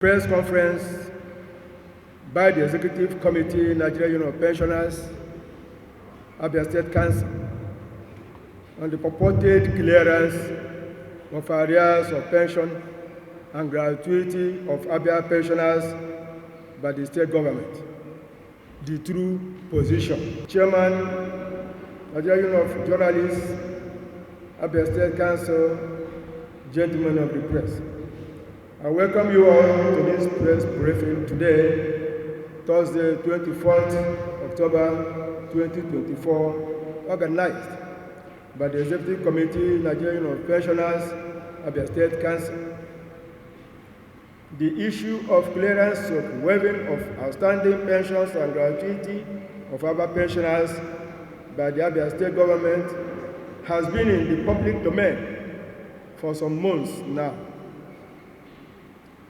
Press conference by the Executive Committee, Nigerian Union of Pensioners, Abia State Council, on the purported clearance of arrears of pension and gratuity of Abia pensioners by the state government. The true position. Chairman, Nigerian Union of Journalists, Abia State Council, gentlemen of the press. I welcome you all to this press briefing today, Thursday, 24th October 2024, organized by the Executive Committee, Nigerian Union of Pensioners, Abia State Council. The issue of clearance of waiving of outstanding pensions and gratuity of Abia pensioners by the Abia State government has been in the public domain for some months now.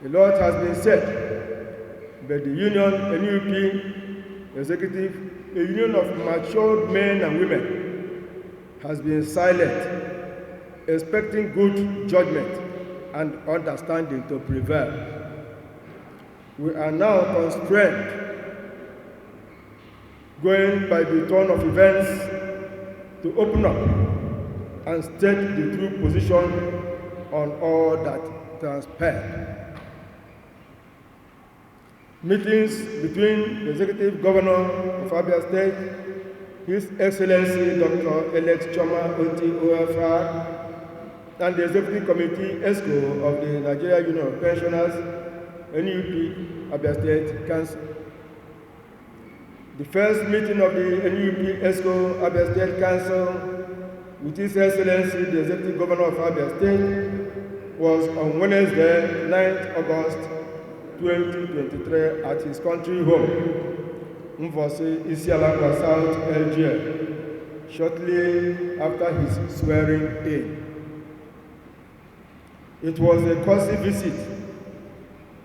A lot has been said, but the union, NUP executive, a union of matured men and women, has been silent, expecting good judgment and understanding to prevail. We are now constrained, going by the turn of events, to open up and state the true position on all that transpired. Meetings between the Executive Governor of Abia State, His Excellency Dr. Alex Otti, OFR, and the Executive Committee ESCO of the Nigerian Union of Pensioners, NUP, Abia State Council. The first meeting of the NUP ESCO Abia State Council with His Excellency the Executive Governor of Abia State was on Wednesday, 9th August 2023 at his country home, Mvosi Isialakwa South, LGA, shortly after his swearing in. It was a courtesy visit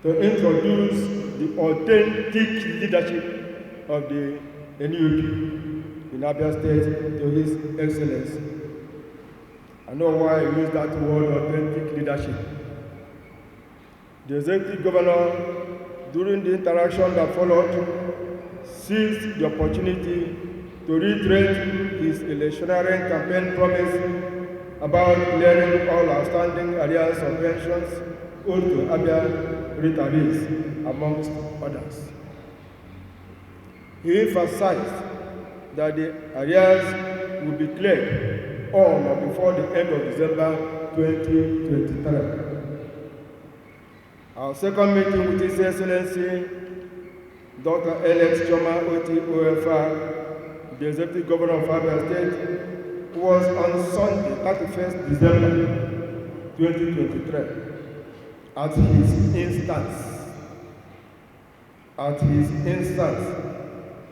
to introduce the authentic leadership of the NUP in Abia State to His Excellency. I know why I use that word, authentic leadership. The Executive Governor, during the interaction that followed, seized the opportunity to reiterate his electioneering campaign promise about clearing all outstanding arrears of pensions owed to Abia retirees, amongst others. He emphasized that the arrears would be cleared on or before the end of December 2023. Our second meeting with His Excellency Dr. Alex Otti, OFR, the Executive Governor of Abia State, was on Sunday, 31st December 2023, at his instance,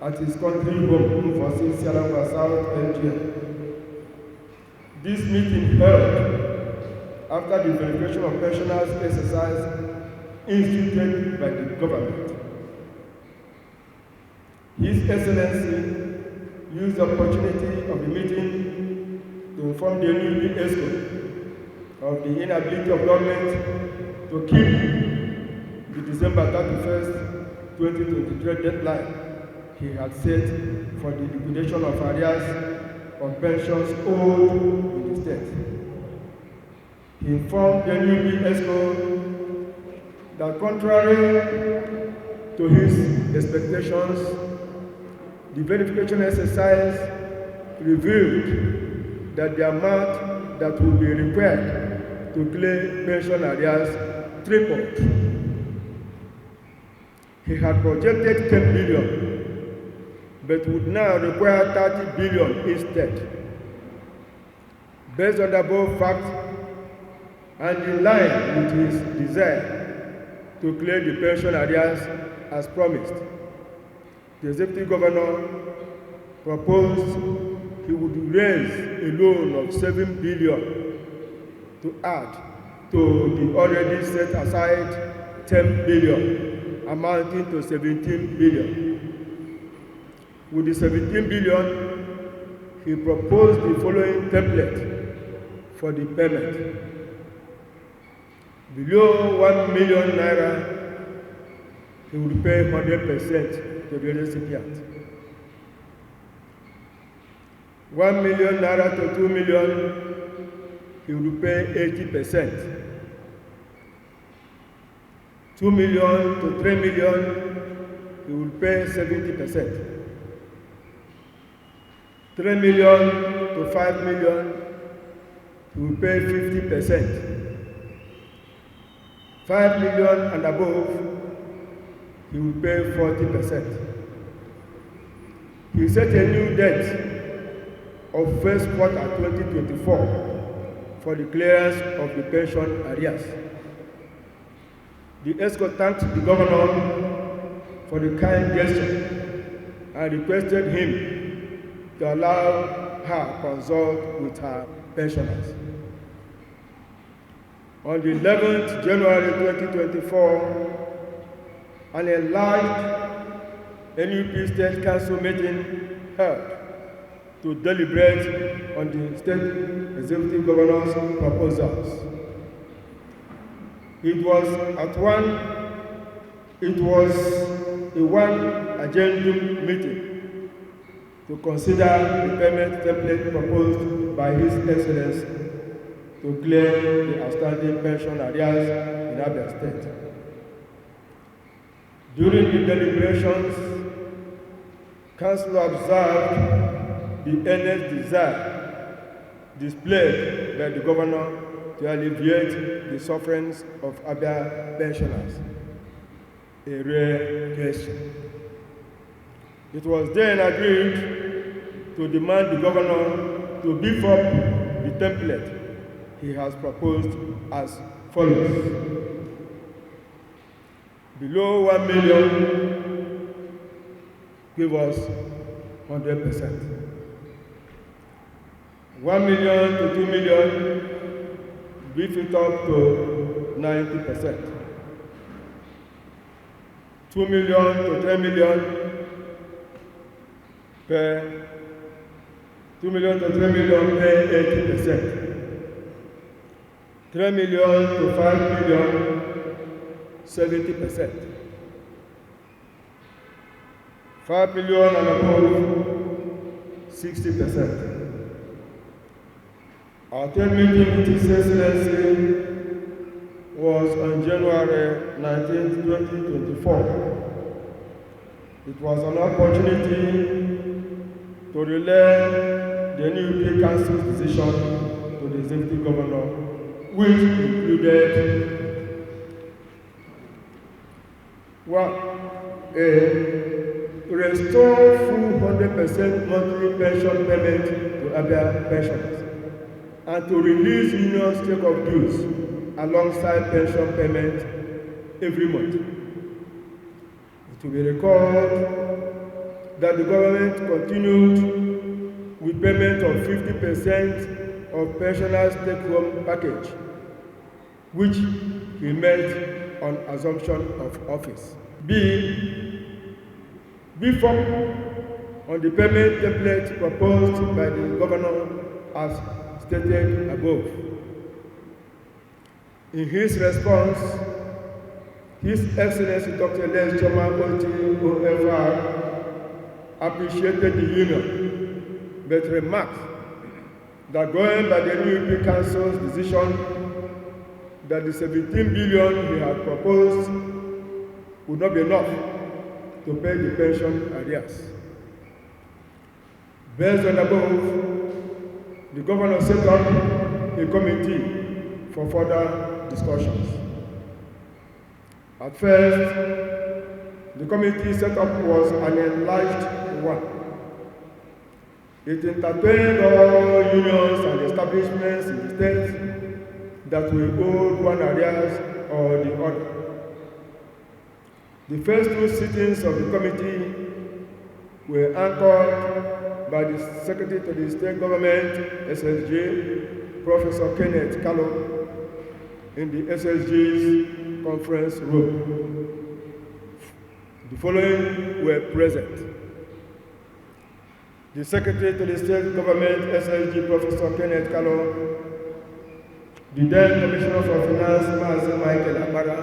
at his country home for Isialakwa South, LGA. This meeting held after the verification of pensioners exercise instituted by the government. His Excellency used the opportunity of the meeting to inform the NUP ESCO of the inability of government to keep the December 31st, 2023 deadline he had set for the liquidation of arrears of pensions owed in the state. He informed the NUP ESCO that contrary to his expectations, the verification exercise revealed that the amount that would be required to clear pension arrears tripled. He had projected 10 billion, but would now require 30 billion instead. Based on the above fact, and in line with his desire to clear the pension arrears as promised, the Executive Governor proposed he would raise a loan of 7 billion to add to the already set aside 10 billion, amounting to 17 billion. With the 17 billion, he proposed the following template for the payment. Below 1 million naira he would pay 100% to the recipient. 1 million naira to 2 million, he would pay 80%. 2 million to 3 million, he would pay 70%. 3 million to 5 million, he will pay 50%. 5 million and above, he will pay 40%. He set a new date of first quarter 2024 for the clearance of the pension arrears. The ESCO thanked the governor for the kind gesture and requested him to allow her to consult with her pensioners. On the 11th January 2024, an enlarged NUP State Council meeting held to deliberate on the State Executive Governor's proposals. It was a one-agenda meeting to consider the payment template proposed by His Excellency to clear the outstanding pension arrears in Abia State. During the deliberations, Council observed the earnest desire displayed by the Governor to alleviate the sufferings of Abia pensioners, a rare gesture. It was then agreed to demand the Governor to beef up the template he has proposed as follows. Below 1 million, give us 100%. 1 million to 2 million, beef it up to 90%. 2 million to 3 million, pay 2 million to 3 million, pay 80%. 3 million to 5 million, 70%. 5 million and above, 60%. Our third meeting with His Excellency was on January 19, 2024. It was an opportunity to relay the NUP Council's decision to the Executive Governor, which included to restore full 100% monthly pension payment to Abia pensioners, and to release union stake of dues alongside pension payment every month. It will be recalled that the government continued with payment of 50% of pensioners' take-home package, which he made on assumption of office. Before, on the payment template proposed by the governor as stated above. In his response, His Excellency Dr. Alex Otti, OFR, appreciated the union, but remarked that going by the NUP Council's decision that the 17 billion he had proposed would not be enough to pay the pension arrears. Based on above, the governor set up a committee for further discussions. At first, the committee set up was an enlarged one. It entertained all unions and establishments in the state that will hold one arrears or the other. The first two sittings of the committee were anchored by the Secretary to the State Government, SSG, Professor Kenneth Kalu, in the SSG's conference room. The following were present: the Secretary to the State Government, SSG, Professor Kenneth Kalu, the then Commissioner for Finance, Mazi Akpara,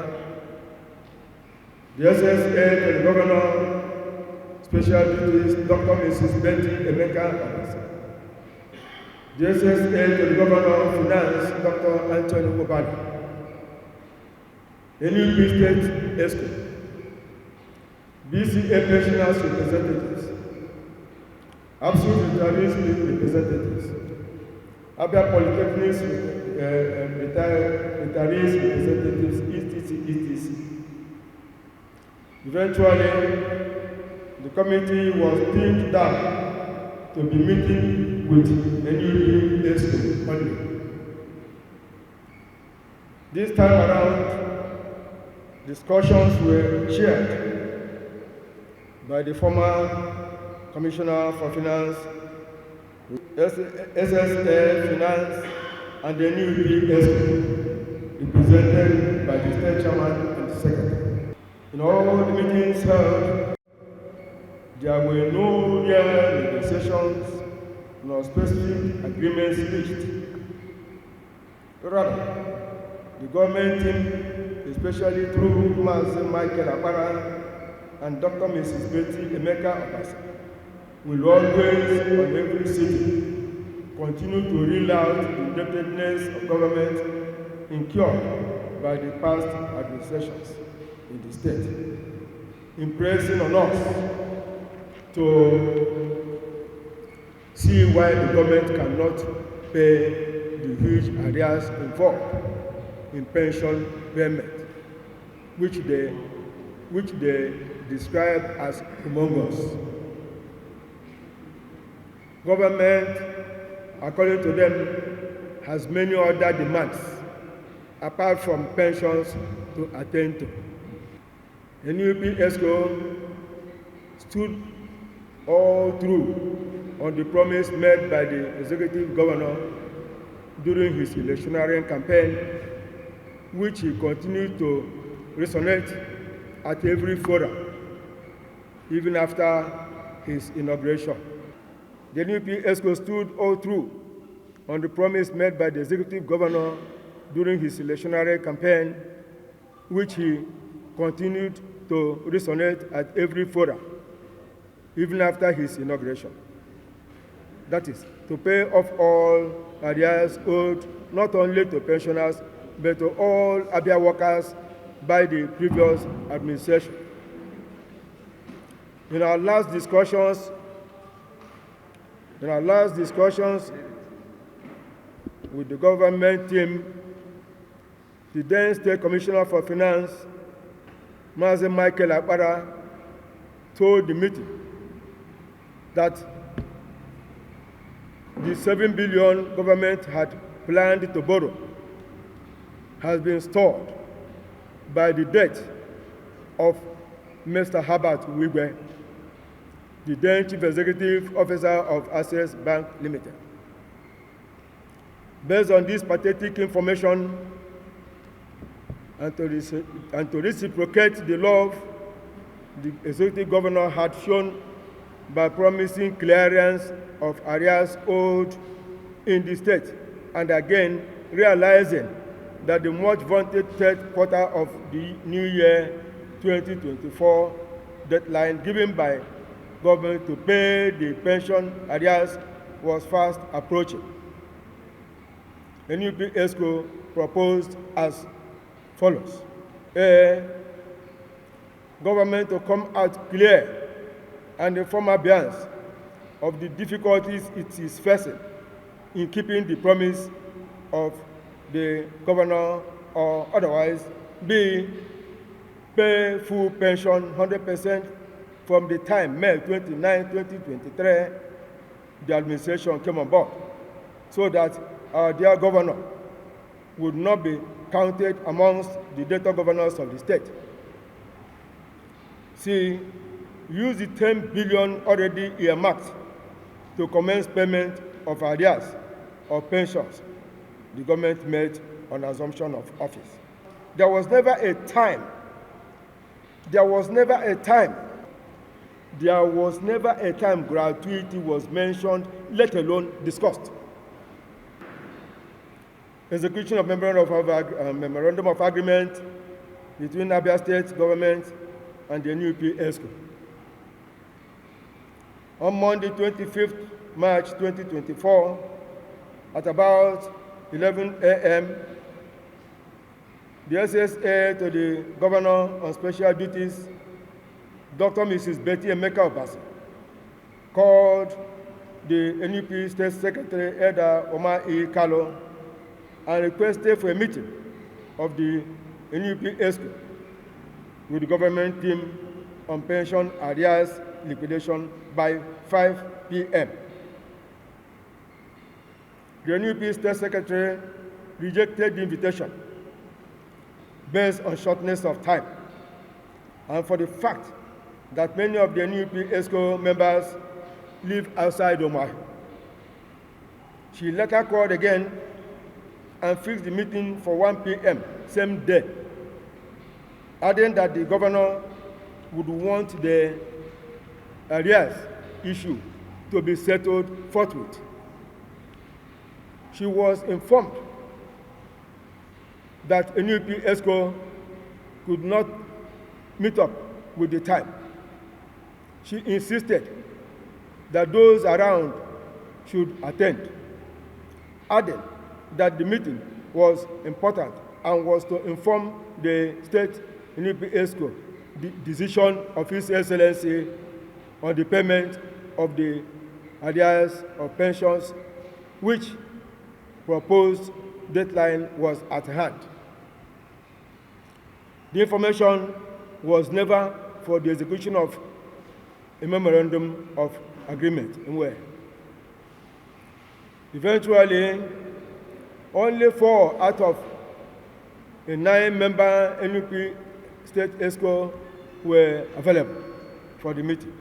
The SSA to the Governor, Special Duties, Dr. Mrs. Betty Emeka Obasi. The SSA to the Governor of Finance, Dr. Anthony Obali. NUP State ESCO. BCA Pensioners Representatives. Absolute Retirees Representatives. Abia Polytechnics Retirees Representatives, etc. Eventually, the committee was pinned down to be meeting with NUP ESCO only. This time around, discussions were chaired by the former Commissioner for Finance, SSA Finance, and the NUP ESCO, represented by the State Chairman and the Secretary. In all the meetings held, there were no real negotiations nor specific agreements reached. Rather, the government team, especially through Mazi Akpara and Dr. Mrs. Betty Emeka Obasi, will always, on every sitting, continue to reel out the indebtedness of government incurred by the past administrations in the state, impressing on us to see why the government cannot pay the huge arrears involved in pension payment, which they describe as humongous. Government, according to them, has many other demands apart from pensions to attend to. The NUP ESCO stood all through on the promise made by the executive governor during his electionary campaign, which he continued to resonate at every forum, even after his inauguration. The NUP ESCO stood all through on the promise made by the executive governor during his electionary campaign, which he continued to resonate at every forum, even after his inauguration. That is, to pay off all arrears owed not only to pensioners, but to all Abia workers by the previous administration. In our last discussions with the government team, the then State Commissioner for Finance, Mazi Akpara, told the meeting that the 7 billion government had planned to borrow has been stalled by the death of Mr. Herbert Wigwe, the then Chief Executive Officer of Access Bank Limited. Based on this pathetic information, and to reciprocate the love the Executive Governor had shown by promising clearance of arrears owed in the state, and again realizing that the much vaunted third quarter of the new year 2024 deadline given by government to pay the pension arrears was fast approaching. NUP ESCO proposed as follows: government to come out clear and inform Abians of the difficulties it is facing in keeping the promise of the governor, or otherwise be pay full pension 100% from the time May 29, 2023, the administration came on board, so that our dear governor would not be counted amongst the debtor governors of the state. See, use the 10 billion already earmarked to commence payment of arrears or pensions the government made on assumption of office. There was never a time gratuity was mentioned, let alone discussed. Execution of Memorandum of Agreement between Abia State government and the NUP ESCO. On Monday, 25th March 2024, at about 11 a.m., the SSA to the Governor on Special Duties, Dr. Mrs. Betty Emeka Obasi, called the NUP State Secretary Elder Umuahia Kalu and requested for a meeting of the NUP ESCO with the government team on pension arrears liquidation by 5 p.m. The NUP State Secretary rejected the invitation based on shortness of time and for the fact that many of the NUP ESCO members live outside Umuahia. She later called again and fixed the meeting for 1 p.m. same day, adding that the governor would want the arrears issue to be settled forthwith. She was informed that NUP ESCO could not meet up with the time. She insisted that those around should attend, adding that the meeting was important and was to inform the state NUP ESCO the decision of His Excellency on the payment of the arrears of pensions, which proposed deadline was at hand. The information was never for the execution of a Memorandum of Agreement. Eventually, only 4 out of a 9-member NUP State ESCO were available for the meeting.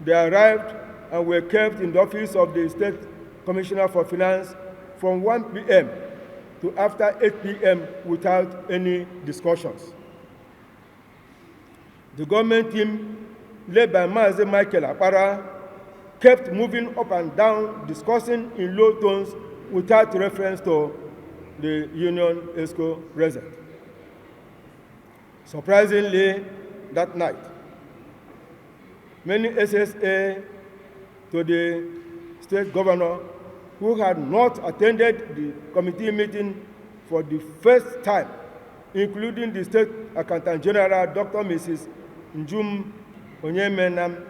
They arrived and were kept in the office of the State Commissioner for Finance from 1 p.m. to after 8 p.m. without any discussions. The government team, led by Mazi Akpara, kept moving up and down, discussing in low tones without reference to the Union ESCO resident. Surprisingly, that night, many SSA to the state governor who had not attended the committee meeting for the first time, including the State Accountant General, Dr. Mrs. Umuahia,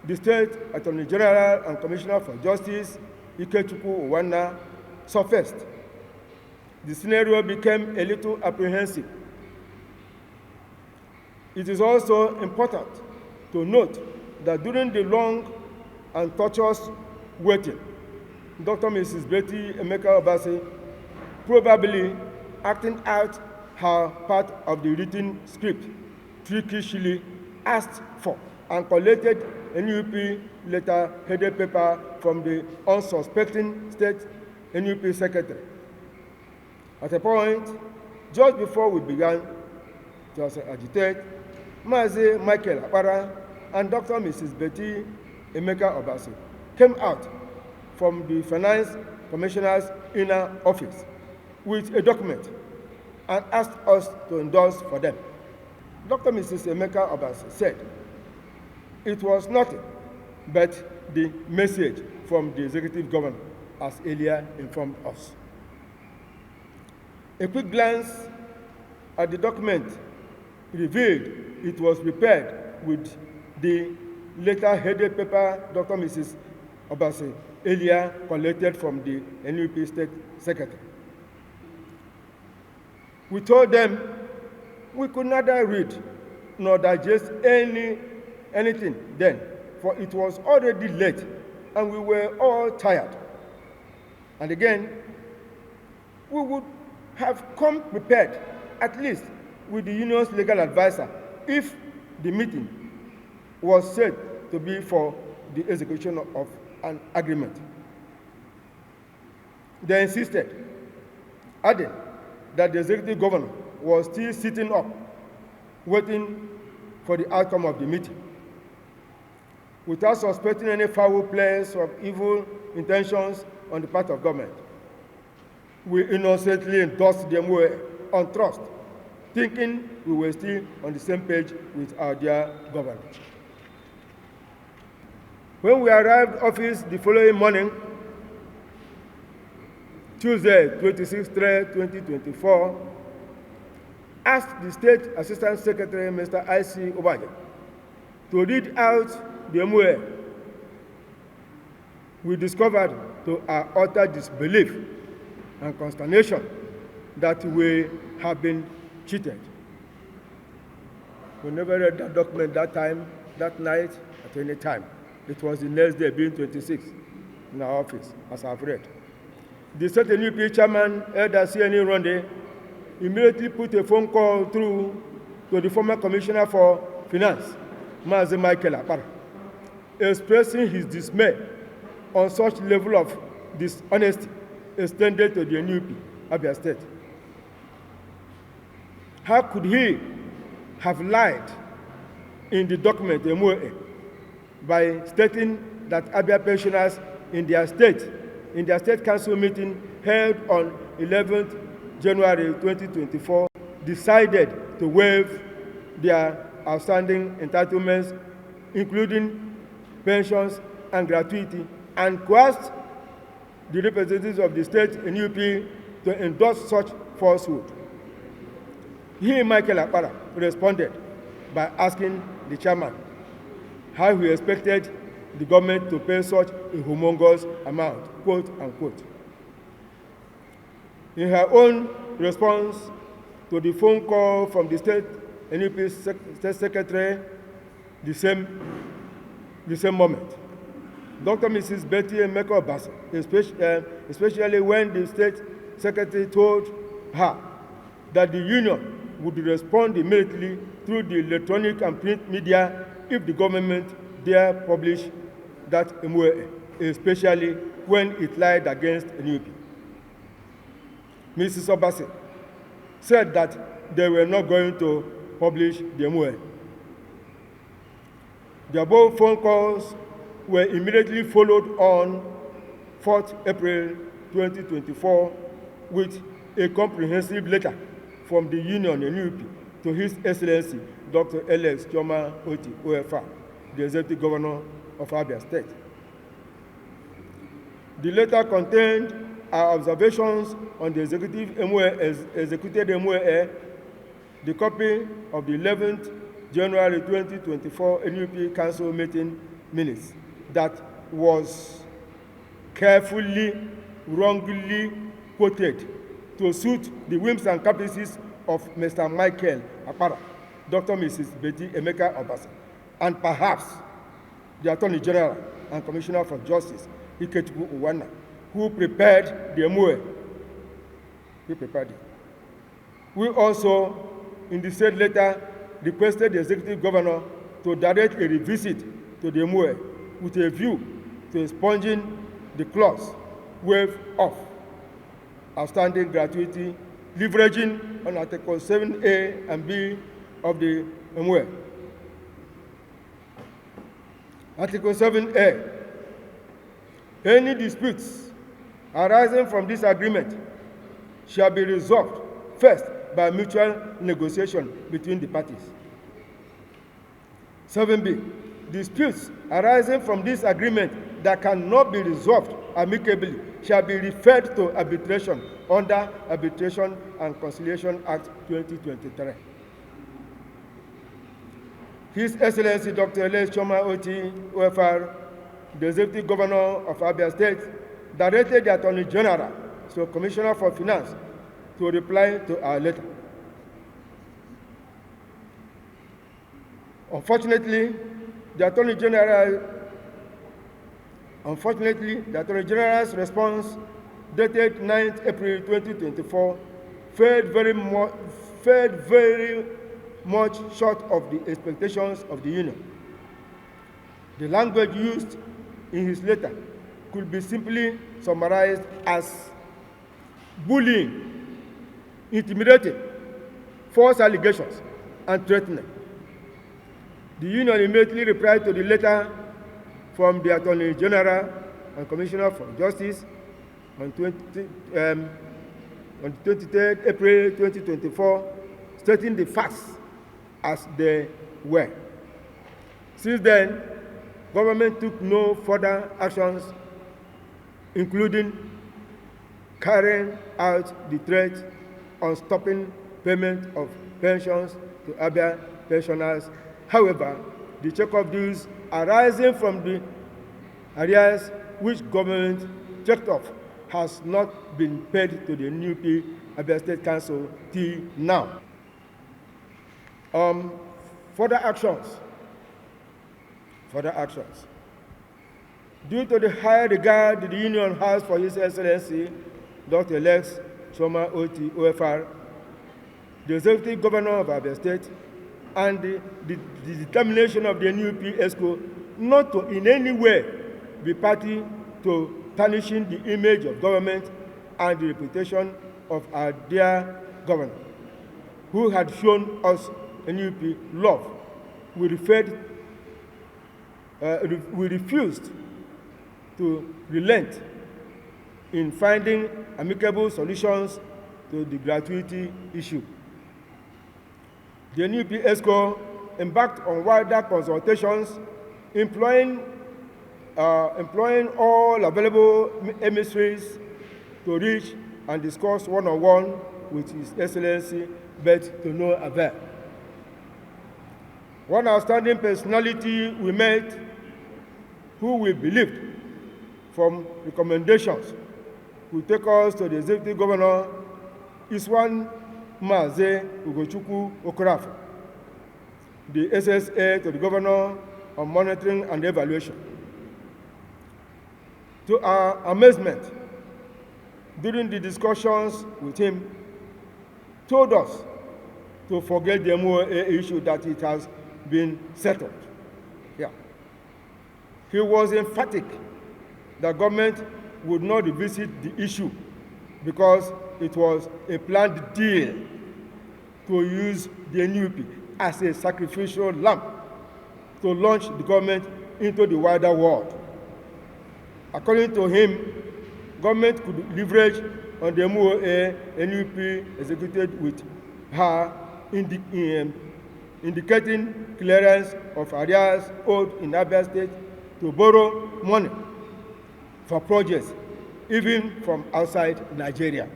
the State Attorney General and Commissioner for Justice, Umuahia, surfaced. The scenario became a little apprehensive. It is also important to note that during the long and tortuous waiting, Dr. Mrs. Betty Emeka Obasi, probably acting out her part of the written script, freakishly asked for and collected a NUP letter-headed paper from the unsuspecting state NUP secretary. At a point, just before we began to agitate, Mazi Akpara and Dr. Mrs. Betty Emeka Obasi came out from the Finance Commissioner's inner office with a document and asked us to endorse for them. Dr. Mrs. Emeka Obasi said it was nothing but the message from the executive governor, as earlier informed us. A quick glance at the document revealed it was prepared with the letter-headed paper Dr. Mrs. Obasi earlier collected from the NUP State Secretary. We told them we could neither read nor digest anything then, for it was already late and we were all tired. And again, we would have come prepared, at least with the union's legal advisor, if the meeting was said to be for the execution of an agreement. They insisted, adding that the executive governor was still sitting up, waiting for the outcome of the meeting. Without suspecting any foul plays or evil intentions on the part of government, we innocently endorsed them on trust thinking we were still on the same page with our dear governor. When we arrived office the following morning, Tuesday, 26/3/2024, asked the State Assistant Secretary, Mr. I.C. Obasi, to read out the MOA. We discovered, to our utter disbelief and consternation, that we have been cheated. We never read that document that time, that night, at any time. It was the next day, being 26, in our office, as I've read. The State NUP chairman, Elder C.N.E. Ronde, immediately put a phone call through to the former Commissioner for Finance, Mazi Akpara, expressing his dismay on such level of dishonesty extended to the NUP, Abia State. How could he have lied in the document MOA by stating that Abia pensioners in their state council meeting held on 11th January 2024 decided to waive their outstanding entitlements, including pensions and gratuity, and coerced the representatives of the state NUP to endorse such falsehood? He, Michael Akpara, responded by asking the chairman how he expected the government to pay such a humongous amount, quote unquote. In her own response to the phone call from the state NUP state secretary the same moment, Dr. Mrs. Betty Emeka Obasi, especially when the state secretary told her that the union would respond immediately through the electronic and print media if the government dare publish that MOA, especially when it lied against NUP. Mrs. Obasi said that they were not going to publish the MOA. The above phone calls were immediately followed on 4th April 2024 with a comprehensive letter from the Union NUP to His Excellency Dr. Alex Otti, OFR, the Executive Governor of Abia State. The letter contained our observations on the executed MOA, the copy of the 11th January 2024 NUP Council meeting minutes that was carefully, wrongly quoted to suit the whims and caprices of Mr. Michael Akpara, Dr. Mrs. Betty Emeka Obasi, and perhaps the Attorney General and Commissioner for Justice, Umuahia, who prepared the MOA. He prepared it. We also, in the said letter, requested the Executive Governor to direct a revisit to the MOA with a view to expunging the clause waive off outstanding gratuity, leveraging on Article 7A and B of the MOA. Article 7A. Any disputes arising from this agreement shall be resolved first by mutual negotiation between the parties. 7B. Disputes arising from this agreement that cannot be resolved amicably shall be referred to arbitration under Arbitration and Conciliation Act 2023. His Excellency Dr. Alex Otti, OFR, the Executive Governor of Abia State, directed the Attorney General, so Commissioner for Finance, to reply to our letter. Unfortunately, the Attorney General's response, dated 9th April 2024, fared very much short of the expectations of the Union. The language used in his letter could be simply summarized as bullying, intimidating, false allegations, and threatening. The Union immediately replied to the letter from the Attorney General and Commissioner for Justice on 23rd April 2024, stating the facts as they were. Since then, government took no further actions, including carrying out the threat on stopping payment of pensions to Abia pensioners. However, the check-off dues arising from the arrears which government checked off has not been paid to the new Abia State Council till now. Further actions. Due to the high regard the Union has for His Excellency, Dr. Alex Otti, OFR, the Executive Governor of Abia State, and the determination of the new ESCO not to in any way be party to tarnishing the image of government and the reputation of our dear governor, who had shown us NUP love. We refused to relent in finding amicable solutions to the gratuity issue. The NUP ESCO embarked on wider consultations, employing all available emissaries to reach and discuss one-on-one with His Excellency, but to no avail. One outstanding personality we met, who we believed from recommendations will take us to the Executive Governor, is one Mazi Okorafo, the SSA to the Governor on Monitoring and Evaluation. To our amazement, during the discussions with him, told us to forget the MOA issue, that it has been settled. Yeah. He was emphatic that government would not revisit the issue because it was a planned deal to use the NUP as a sacrificial lamb to launch the government into the wider world. According to him, government could leverage on the MOA NUP executed with her indicating clearance of arrears owed in Abia State to borrow money for projects, even from outside Nigeria.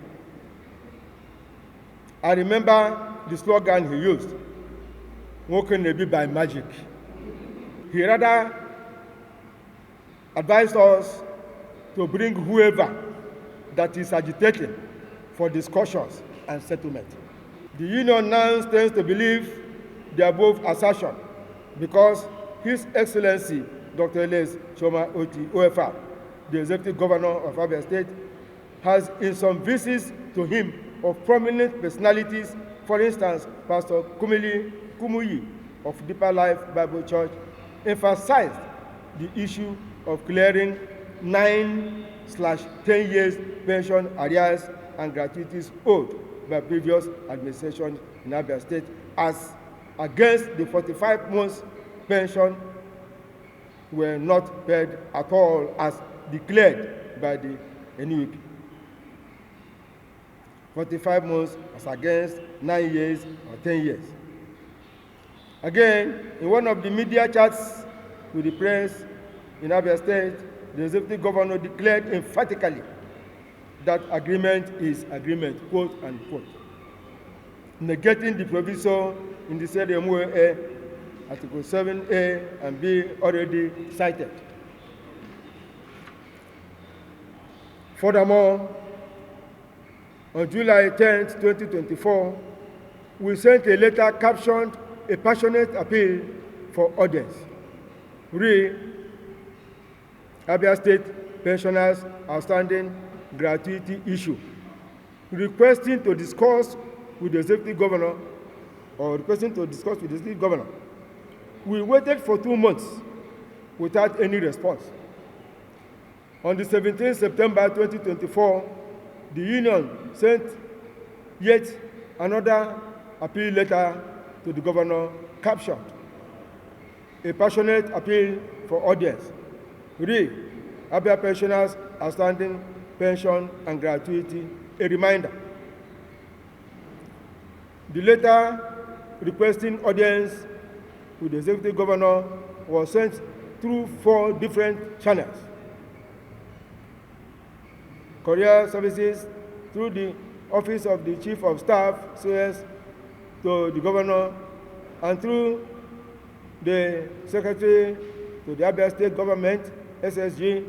I remember the slogan he used, "What can be by magic?" He rather advised us to bring whoever that is agitating for discussions and settlement. The Union now stands to believe the above assertion because His Excellency Dr. Alex Otti, OFR, the Executive Governor of Abia State, has in some visits to him of prominent personalities, for instance, Pastor Kumuyi of Deeper Life Bible Church, emphasized the issue of clearing 9/10 years pension arrears and gratuities owed by previous administration in Abia State as against the 45 months pension were not paid at all as declared by the NUP. 45 months as against 9 years or 10 years. Again, in one of the media chats with the press in Abia State, the Executive Governor declared emphatically that agreement is agreement, quote unquote, negating the provision in the said MOA Article 7A and B already cited. Furthermore, on July 10, 2024, we sent a letter captioned "A Passionate Appeal for Audience. Abia State Pensioners Outstanding Gratuity Issue," requesting to discuss with the Executive Governor We waited for 2 months without any response. On the 17th September 2024, the Union sent yet another appeal letter to the Governor captioned "A Passionate Appeal for Audience. Abia Pensioners The letter requesting audience with the Executive Governor was sent through 4 different channels: Courier Services, through the Office of the Chief of Staff, CS, to the Governor, and through the Secretary to the Abia State Government, SSG,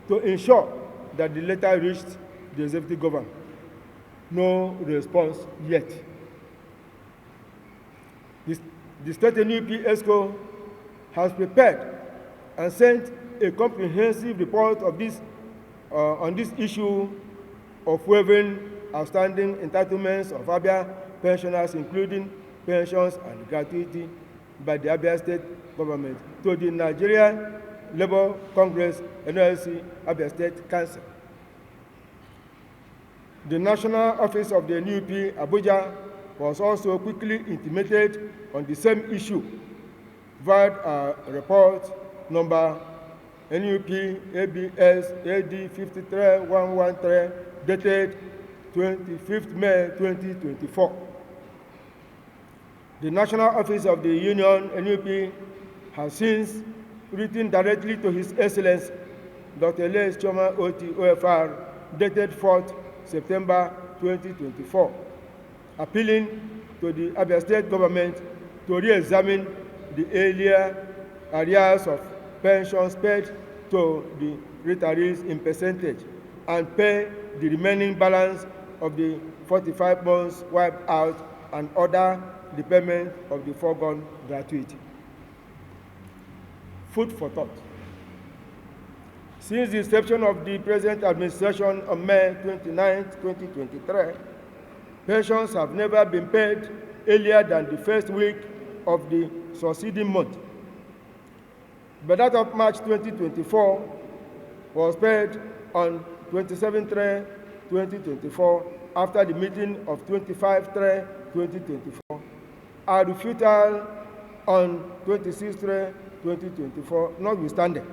to ensure that the letter reached the Executive Governor. No response yet. The State NUP ESCO has prepared and sent a comprehensive report of this, on this issue of waiving outstanding entitlements of Abia pensioners, including pensions and gratuity, by the Abia State Government to the Nigerian Labour Congress, NLC, Abia State Council. The National Office of the NUP, Abuja, was also quickly intimated on the same issue via a report number NUP ABS AD 53113 dated 25th May 2024. The National Office of the Union, NUP, has since written directly to His Excellency Dr. Alex Otti, OFR, dated 4th September 2024, appealing to the Abia State Government to re-examine the earlier arrears of pensions paid to the retirees in percentage and pay the remaining balance of the 45 months wiped out and order the payment of the foregone gratuity. Food for thought. Since the inception of the present administration on May 29, 2023, pensions have never been paid earlier than the first week of the succeeding month. But that of March 2024 was paid on 27/3/2024 after the meeting of 25/3/2024, a refutal on 26/3/2024 notwithstanding.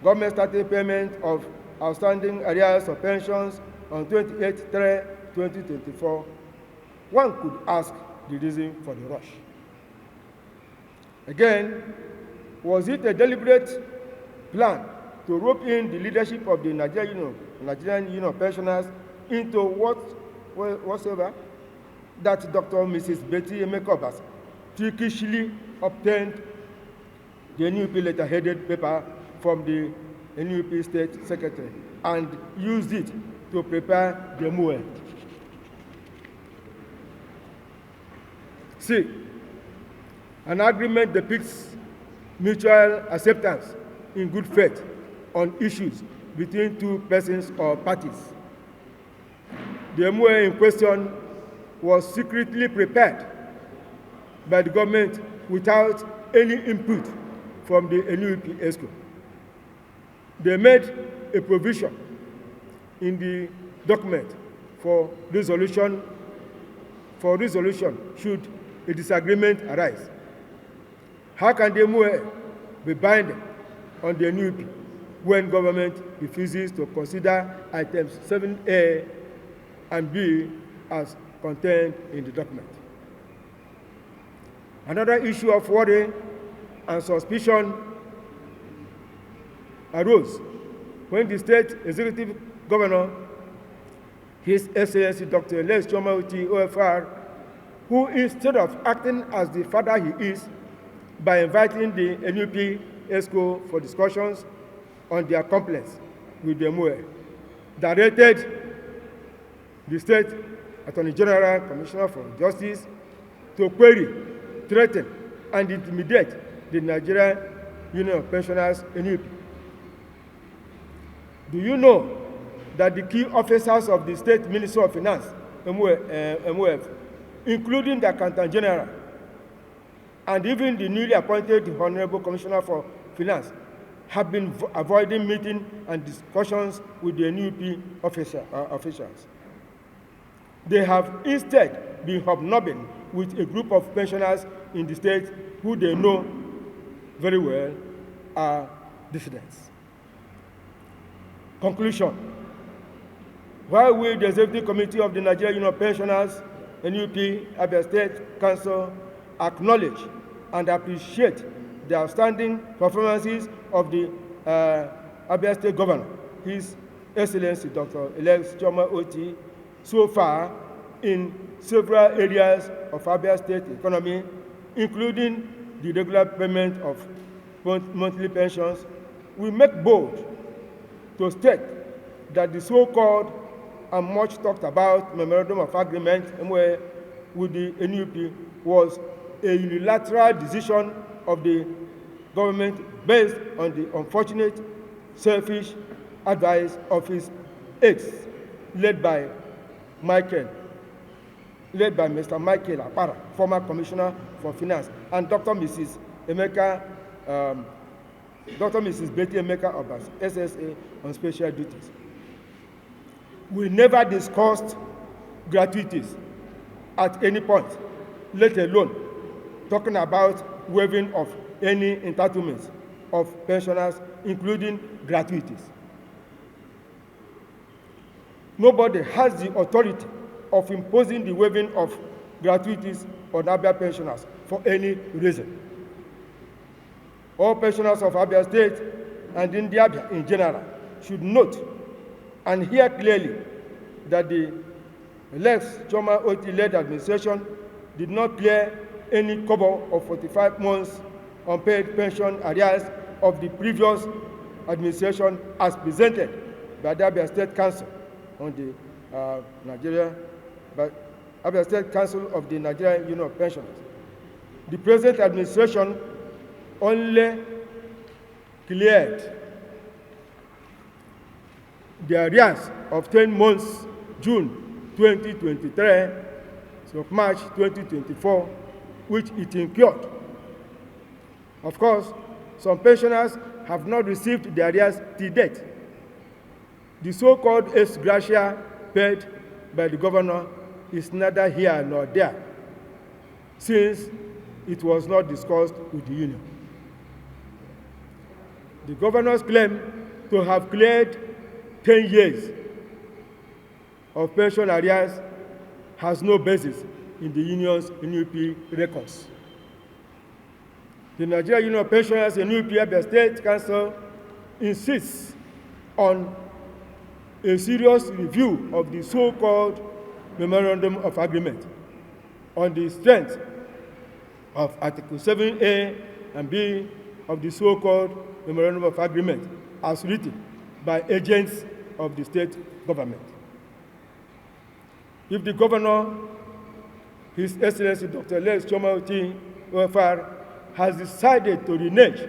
Government started payment of outstanding arrears of pensions on 28/3/2024. One could ask the reason for the rush. Again, was it a deliberate plan to rope in the leadership of the Nigerian Union of Pensioners into whatsoever that Dr. Mrs. Betty Emeka Obasi trickishly obtained the NUP letter-headed paper from the NUP State Secretary and used it to prepare the MOE? C. An agreement depicts mutual acceptance in good faith on issues between two persons or parties. The MOE in question was secretly prepared by the government without any input from the NUP ESCO. They made a provision in the document for resolution should a disagreement arise. How can the MOE be binding on the NUP when government refuses to consider items 7A and B as contained in the document? Another issue of worry and suspicion arose when the State Executive Governor, His Excellency Dr. Alex Otti, OFR, who instead of acting as the father he is by inviting the NUP ESCO for discussions on their complaints with the MOE, directed the State Attorney General, Commissioner for Justice, to query, threaten, and intimidate the Nigerian Union of Pensioners, NUP. Do you know that the key officers of the State Ministry of Finance, MOF, including the Accountant General, and even the newly appointed Honorable Commissioner for Finance, have been avoiding meeting and discussions with the NUP officials? They have instead been hobnobbing with a group of pensioners in the state who they know very well are dissidents. Conclusion. While we, the Executive Committee of the Nigerian Union of Pensioners, NUP Abia State Council acknowledge and appreciate the outstanding performances of the Abia State Governor, His Excellency Dr. Alex Otti, so far in several areas of Abia State economy, including the regular payment of monthly pensions. We make bold to state that the so-called and much talked about Memorandum of Agreement with the NUP was a unilateral decision of the government based on the unfortunate, selfish advice of his aides, led by Mr. Michael Akpara, former Commissioner for Finance, and Dr. Mrs. Betty Emeka Obasi, SSA, on special duties. We never discussed gratuities at any point, let alone talking about waiving of any entitlements of pensioners, including gratuities. Nobody has the authority of imposing the waiving of gratuities on Abia pensioners for any reason. All pensioners of Abia State and India in general should note and hear clearly that the Alex Otti-led administration did not clear any cover of 45 months unpaid pension arrears of the previous administration as presented by the Abia State Council on the Abia State Council of the Nigerian Union of Pensioners. The present administration only cleared the arrears of 10 months, June 2023 to March 2024, which it incurred. Of course, some pensioners have not received the arrears to date. The so-called ex gratia paid by the governor is neither here nor there, since it was not discussed with the union. The governor's claim to have cleared 10 years of pension arrears has no basis in the union's NUP records. The Nigerian Union of Pensioners and NUP Abia State Council insists on a serious review of the so-called Memorandum of Agreement on the strength of Article 7A and B of the so-called Memorandum of Agreement as written by agents of the state government. If the governor, His Excellency Dr. Alex Otti has decided to renege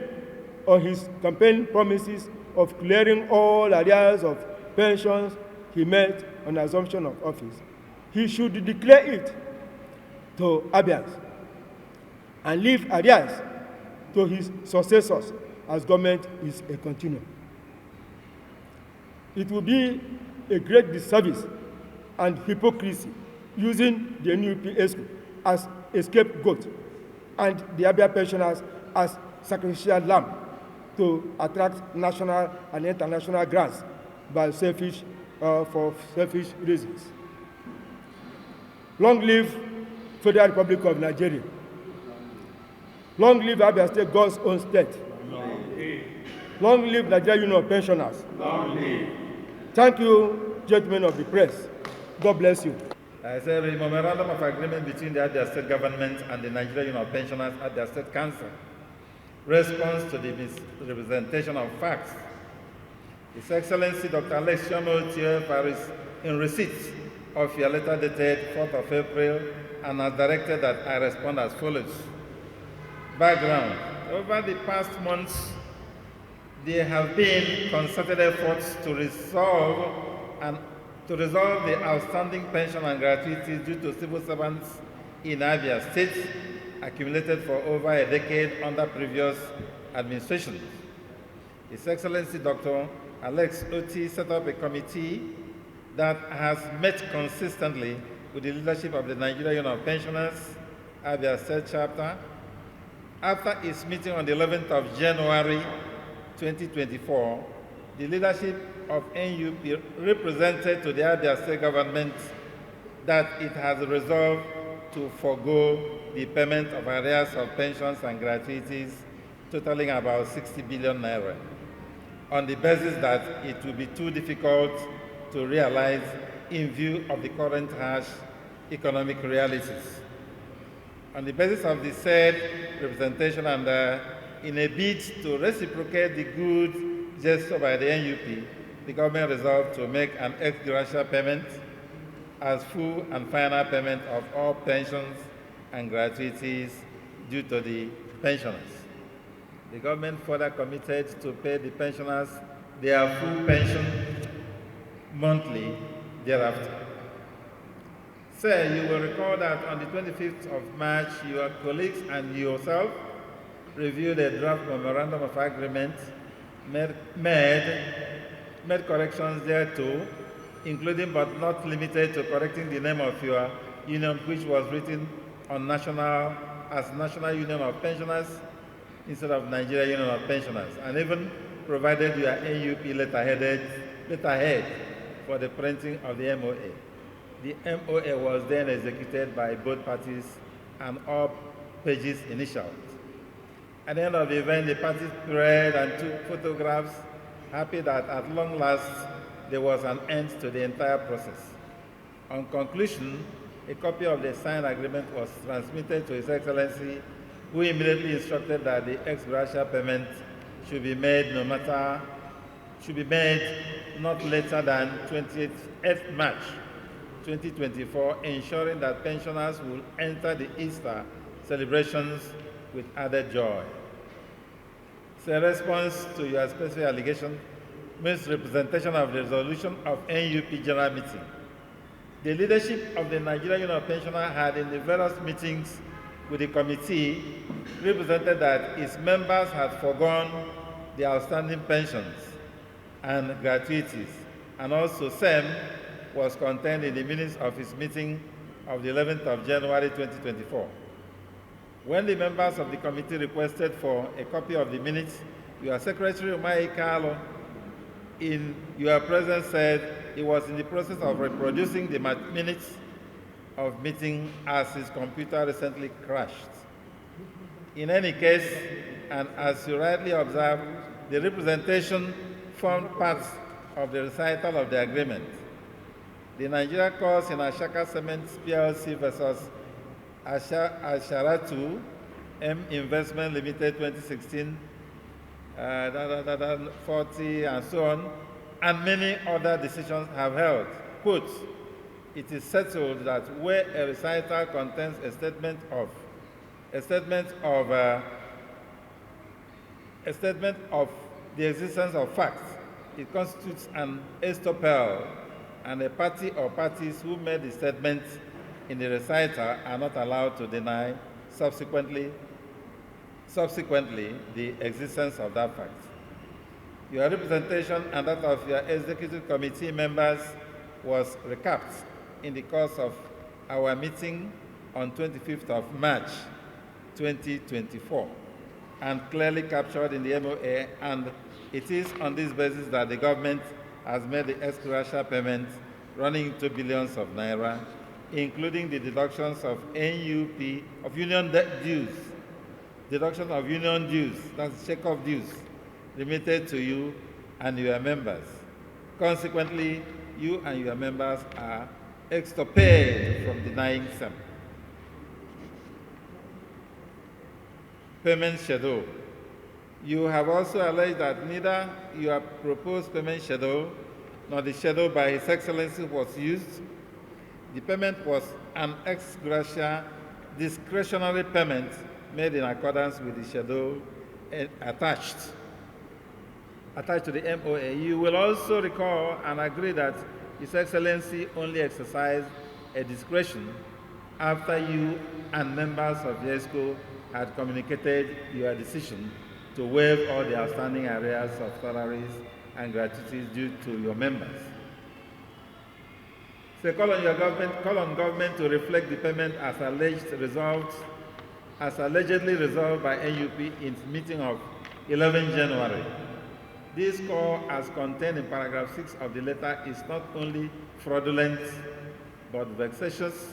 on his campaign promises of clearing all arrears of pensions he made on assumption of office, he should declare it to Abians and leave arrears to his successors as government is a continuum. It will be a great disservice and hypocrisy using the NUP as a scapegoat and the Abia pensioners as sacrificial lamb to attract national and international grants for selfish reasons. Long live Federal Republic of Nigeria. Long live Abia State, God's own state. Long live. Long live Nigerian Union of Pensioners. Long live. Thank you, gentlemen of the press. God bless you. I say the Memorandum of Agreement between the Abia State Government and the Nigerian Union of Pensioners at the State Council responds to the misrepresentation of facts. His Excellency Dr. Alex Otti is in receipt of your letter dated 4th of April and has directed that I respond as follows. Background. Over the past months, there have been concerted efforts to resolve the outstanding pension and gratuities due to civil servants in Abia State accumulated for over a decade under previous administrations. His Excellency Dr. Alex Otti set up a committee that has met consistently with the leadership of the Nigerian Union of Pensioners, Abia State Chapter. After its meeting on the 11th of January 2024, the leadership of NUP represented to the Abia State government that it has resolved to forego the payment of arrears of pensions and gratuities totaling about 60 billion naira, on the basis that it will be too difficult to realize in view of the current harsh economic realities. On the basis of the said representation and in a bid to reciprocate the good gesture by the NUP, the government resolved to make an ex gratia payment as full and final payment of all pensions and gratuities due to the pensioners. The government further committed to pay the pensioners their full pension monthly thereafter. Sir, you will recall that on the 25th of March, your colleagues and yourself reviewed a draft Memorandum of Agreement, made corrections thereto, including but not limited to correcting the name of your union, which was written on as National Union of Pensioners instead of Nigerian Union of Pensioners, and even provided your NUP letterhead for the printing of the MOA. The MOA was then executed by both parties and all pages initialed. At the end of the event, the parties prayed and took photographs, happy that at long last there was an end to the entire process. On conclusion, a copy of the signed agreement was transmitted to His Excellency, who immediately instructed that the ex gratia payment should be made not later than 28th March 2024, ensuring that pensioners will enter the Easter celebrations with added joy. So, in response to your specific allegation, misrepresentation of the resolution of NUP General Meeting, the leadership of the Nigerian Union of Pensioners had in the various meetings with the committee represented that its members had foregone the outstanding pensions and gratuities, and also same was contained in the minutes of his meeting of the 11th of January 2024. When the members of the committee requested for a copy of the minutes, your Secretary Emeka Kalu, in your presence, said he was in the process of reproducing the minutes of meeting as his computer recently crashed. In any case, and as you rightly observed, the representation formed part of the recital of the agreement. The Nigeria cause in Ashaka Cements PLC versus Asharatu M Investment Limited 2016, 40 and so on, and many other decisions have held. Quote, it is settled that where a recital contains a statement of the existence of facts, it constitutes an estoppel, and a party or parties who made the statement in the recital are not allowed to deny subsequently the existence of that fact. Your representation and that of your executive committee members was recapped in the course of our meeting on 25th of March 2024 and clearly captured in the MOA, and it is on this basis that the government has made the ex gratia payments running into billions of naira, including the deductions of NUP, of union dues, deduction of union dues, that's check-off dues, remitted to you and your members. Consequently, you and your members are extirpated from denying some. Payment schedule. You have also alleged that neither your proposed payment schedule nor the schedule by His Excellency was used. The payment was an ex gratia discretionary payment made in accordance with the schedule attached to the MOA. You will also recall and agree that His Excellency only exercised a discretion after you and members of the ESCO had communicated your decision to waive all the outstanding arrears of salaries and gratuities due to your members. So call on government to reflect the payment as allegedly resolved by NUP in its meeting of 11 January. This call, as contained in paragraph 6 of the letter, is not only fraudulent but vexatious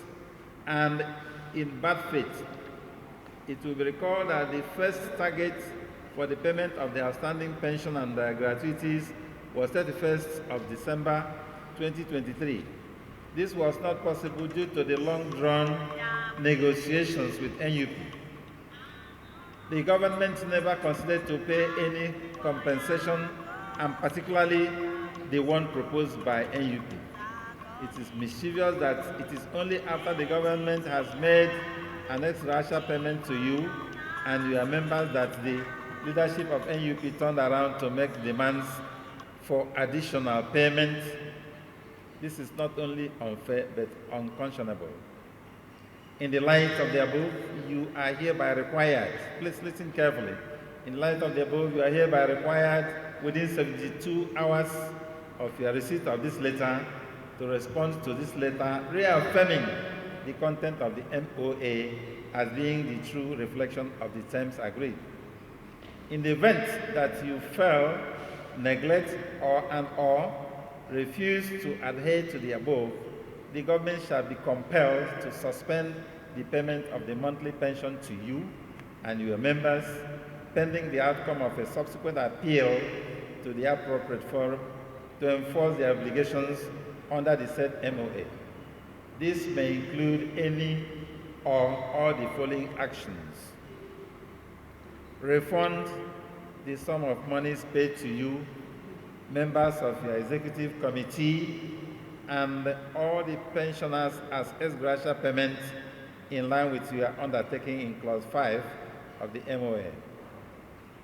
and in bad faith. It will be recalled that the first target for the payment of the outstanding pension and gratuities was 31st of December 2023. This was not possible due to the long-drawn negotiations with NUP. The government never considered to pay any compensation, and particularly the one proposed by NUP. It is mischievous that it is only after the government has made an ex-gratia payment to you and your members that the leadership of NUP turned around to make demands for additional payment. This is not only unfair but unconscionable. In the light of the above, you are hereby required, please listen carefully, in light of the above, you are hereby required within 72 hours of your receipt of this letter to respond to this letter reaffirming the content of the MOA as being the true reflection of the terms agreed. In the event that you fail, neglect, or refuse to adhere to the above, the government shall be compelled to suspend the payment of the monthly pension to you and your members, pending the outcome of a subsequent appeal to the appropriate forum to enforce their obligations under the said MOA. This may include any or all the following actions: refund the sum of monies paid to you, members of your executive committee, and all the pensioners as ex gratia payments in line with your undertaking in Clause 5 of the MOA.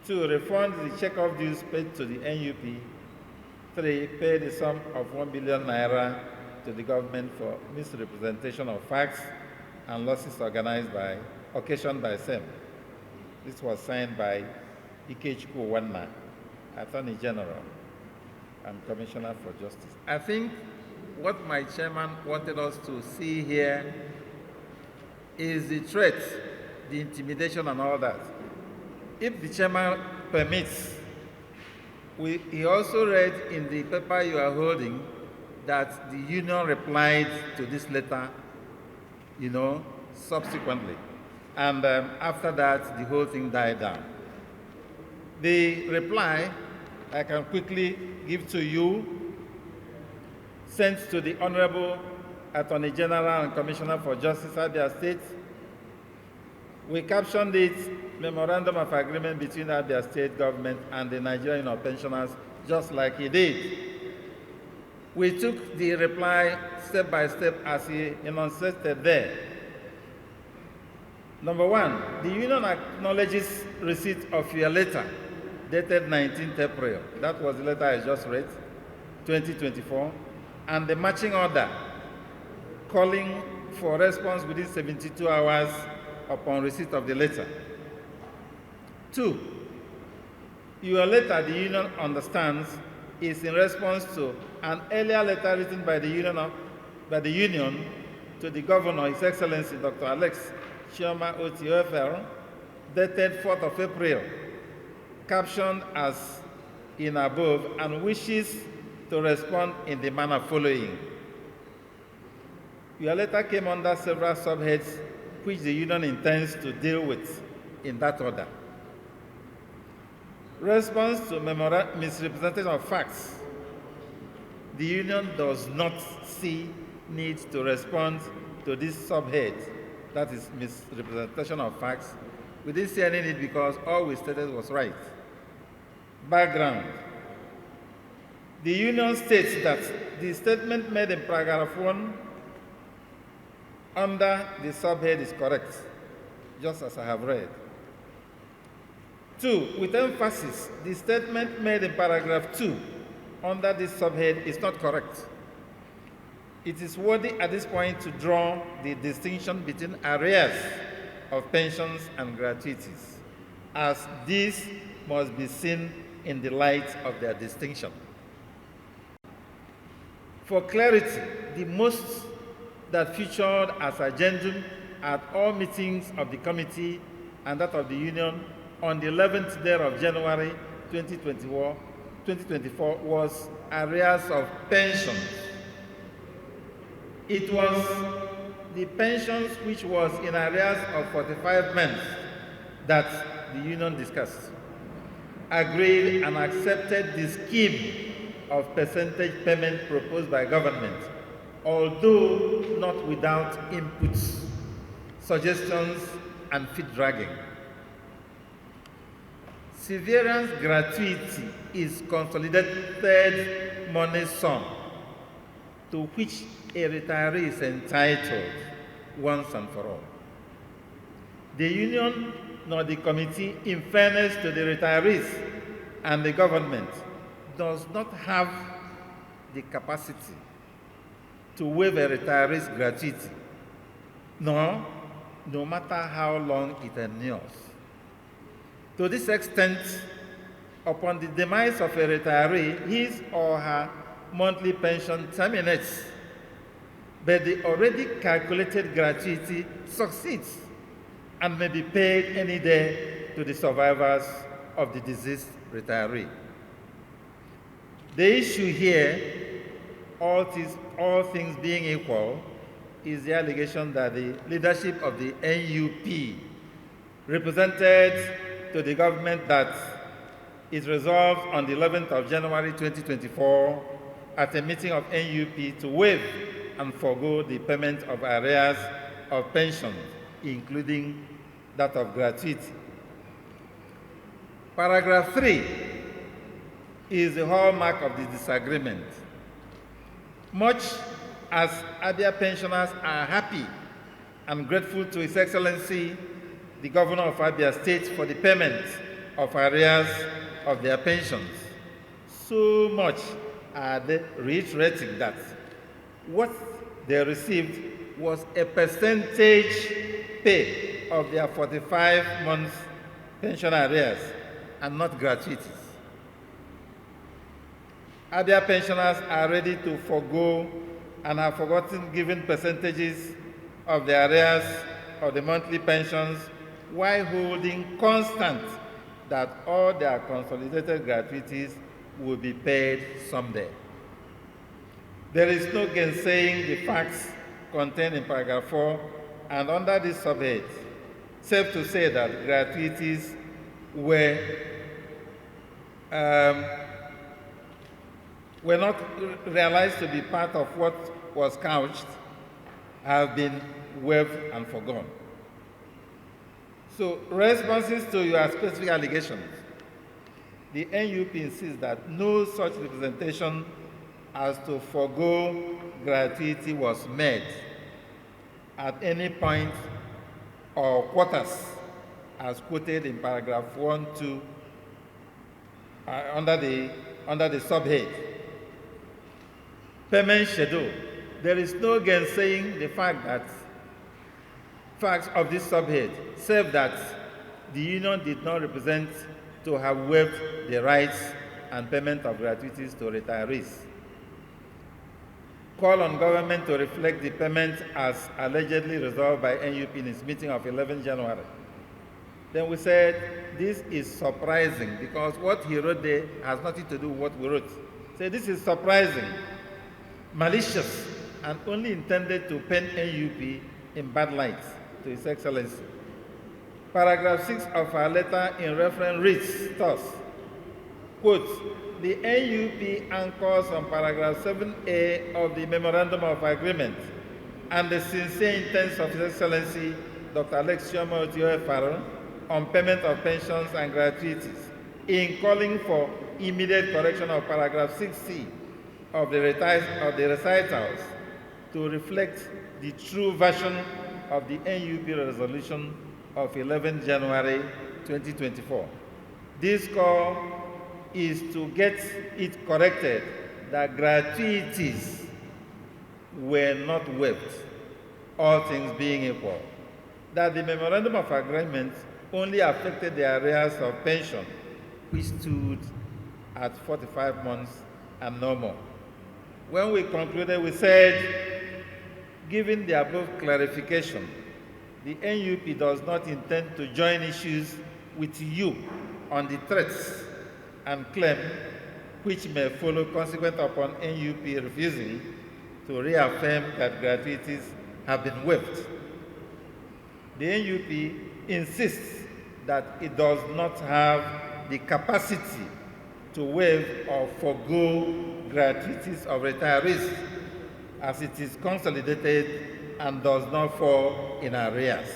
2. Refund the check-off dues paid to the NUP. 3. Pay the sum of 1 billion naira to the government for misrepresentation of facts and losses occasioned by SEM. This was signed by Ikechukwu Wanna, Attorney General and Commissioner for Justice. I think what my chairman wanted us to see here is the threat, the intimidation and all that. If the chairman permits, he also read in the paper you are holding that the union replied to this letter, subsequently. And after that, the whole thing died down. The reply I can quickly give to you, sent to the Honorable Attorney General and Commissioner for Justice, Abia State. We captioned it Memorandum of Agreement between Abia State Government and the Nigerian Union of Pensioners, just like he did. We took the reply step by step as he enunciated there. Number 1, the union acknowledges receipt of your letter dated 19th April. That was the letter I just read, 2024, and the matching order calling for response within 72 hours upon receipt of the letter. 2, your letter, the union understands, is in response to an earlier letter written by the union to the Governor, His Excellency Dr. Alex Otti, OFL, dated 4th of April, captioned as in above, and wishes to respond in the manner following. Your letter came under several subheads which the union intends to deal with in that order. Response to misrepresentation of facts. The union does not see need to respond to this subhead, that is misrepresentation of facts. We didn't see any need because all we stated was right. Background. The union states that the statement made in paragraph 1 under the subhead is correct, just as I have read. 2, with emphasis, the statement made in paragraph 2 under this subhead is not correct. It is worthy at this point to draw the distinction between arrears of pensions and gratuities, as these must be seen in the light of their distinction. For clarity, the most that featured as addendum at all meetings of the committee and that of the union on the 11th day of January 2024 was arrears of pensions. It was the pensions which was in arrears of 45 months that the union discussed, agreed and accepted the scheme of percentage payment proposed by government, although not without inputs, suggestions, and feet dragging. Severance gratuity is consolidated money sum to which a retiree is entitled once and for all. The union nor the committee, in fairness to the retirees and the government, does not have the capacity to waive a retiree's gratuity, no matter how long it endures. To this extent, upon the demise of a retiree, his or her monthly pension terminates, but the already calculated gratuity succeeds and may be paid any day to the survivors of the deceased retiree. The issue here, all things being equal, is the allegation that the leadership of the NUP represented to the government that it resolved on the 11th of January 2024 at a meeting of NUP to waive and forego the payment of arrears of pensions, including that of gratuity. Paragraph 3 is the hallmark of the disagreement. Much as Abia pensioners are happy and grateful to His Excellency, the Governor of Abia State, for the payment of arrears of their pensions, so much are they reiterating that what they received was a percentage pay of their 45 months pension arrears and not gratuities. Abia pensioners are ready to forego and have forgotten giving percentages of the arrears of the monthly pensions while holding constant that all their consolidated gratuities will be paid someday. There is no gainsaying the facts contained in paragraph 4, and under this subhead, safe to say that gratuities were not realized to be part of what was couched, have been waived and forgone. So, responses to your specific allegations, the NUP insists that no such representation as to forego gratuity was made at any point or quarters as quoted in paragraph 1, 2, under the subhead. Payment schedule. There is no gainsaying the facts of this subhead, save that the union did not represent to have waived the rights and payment of gratuities to retirees. Call on government to reflect the payment as allegedly resolved by NUP in its meeting of 11 January. Then we said, this is surprising because what he wrote there has nothing to do with what we wrote. So this is surprising, malicious, and only intended to paint NUP in bad light to His Excellency. Paragraph 6 of our letter in reference reads thus, quote, the NUP anchors on paragraph 7A of the Memorandum of Agreement and the sincere intents of His Excellency, Dr. Alex Otti on payment of pensions and gratuities in calling for immediate correction of paragraph 6C of the recitals to reflect the true version of the NUP resolution of 11 January 2024. This call is to get it corrected that gratuities were not waived, all things being equal, that the Memorandum of Agreement only affected the arrears of pension, which stood at 45 months and no more. When we concluded, we said, given the above clarification, the NUP does not intend to join issues with you on the threats and claim which may follow consequent upon NUP refusing to reaffirm that gratuities have been waived. The NUP insists that it does not have the capacity to waive or forego gratuities of retirees, as it is consolidated and does not fall in arrears.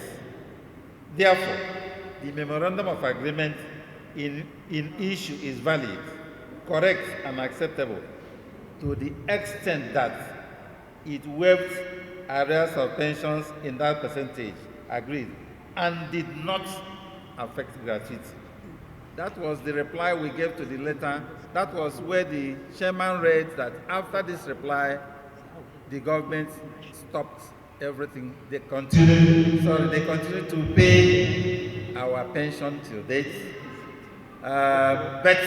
Therefore, the Memorandum of Agreement in issue is valid, correct, and acceptable to the extent that it waived arrears of pensions in that percentage, agreed, and did not affect gratuity. That was the reply we gave to the letter. That was where the chairman read that after this reply, the government stopped everything. They continue to pay our pension till date. But